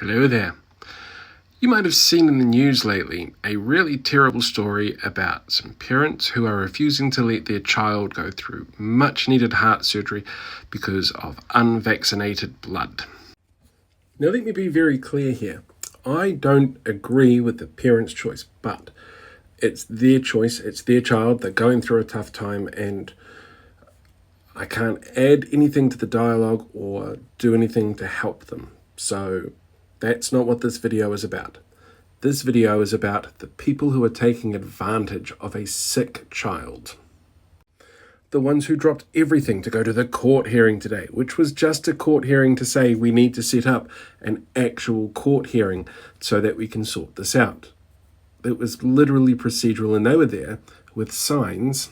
Hello there. You might have seen in the news lately a really terrible story about some parents who are refusing to let their child go through much needed heart surgery because of unvaccinated blood. Now let me be very clear here. I don't agree with the parents' choice, but it's their choice, it's their child, they're going through a tough time, and I can't add anything to the dialogue or do anything to help them. So that's not what this video is about. This video is about the people who are taking advantage of a sick child. The ones who dropped everything to go to the court hearing today, which was just a court hearing to say we need to set up an actual court hearing so that we can sort this out. It was literally procedural, and they were there with signs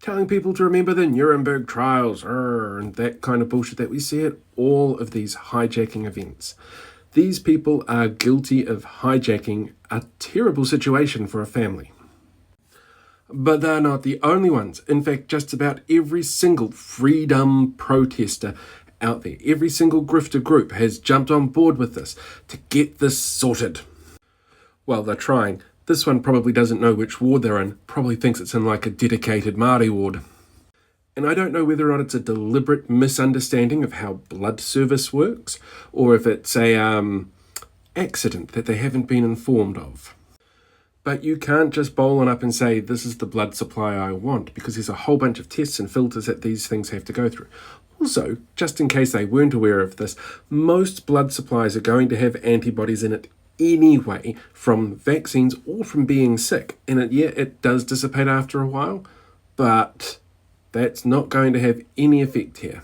telling people to remember the Nuremberg trials, and that kind of bullshit that we see at all of these hijacking events. These people are guilty of hijacking a terrible situation for a family. But they're not the only ones. In fact, just about every single freedom protester out there, every single grifter group has jumped on board with this to get this sorted. Well, they're trying. This one probably doesn't know which ward they're in, probably thinks it's in like a dedicated Māori ward. And I don't know whether or not it's a deliberate misunderstanding of how blood service works, or if it's a accident that they haven't been informed of. But you can't just bowl on up and say, this is the blood supply I want, because there's a whole bunch of tests and filters that these things have to go through. Also, just in case they weren't aware of this, most blood supplies are going to have antibodies in it anyway, from vaccines or from being sick. And it does dissipate after a while, but that's not going to have any effect here.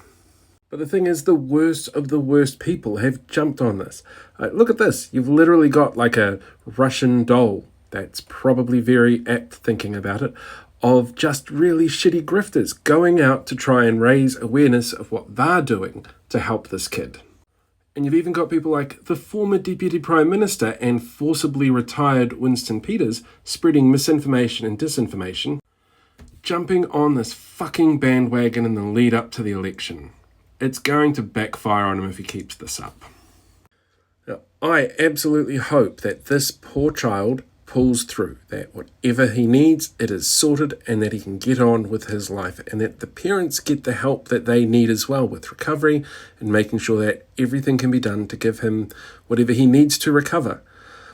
But the thing is, the worst of the worst people have jumped on this. Look at this. You've literally got like a Russian doll. That's probably very apt thinking about it, of just really shitty grifters going out to try and raise awareness of what they're doing to help this kid. And you've even got people like the former Deputy Prime Minister and forcibly retired Winston Peters spreading misinformation and disinformation, jumping on this fucking bandwagon in the lead up to the election. It's going to backfire on him if he keeps this up. Now, I absolutely hope that this poor child pulls through, that whatever he needs, it is sorted, and that he can get on with his life, and that the parents get the help that they need as well with recovery and making sure that everything can be done to give him whatever he needs to recover.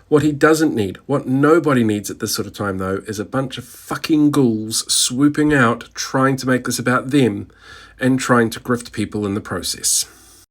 What he doesn't need, what nobody needs at this sort of time though, is a bunch of fucking ghouls swooping out, trying to make this about them and trying to grift people in the process.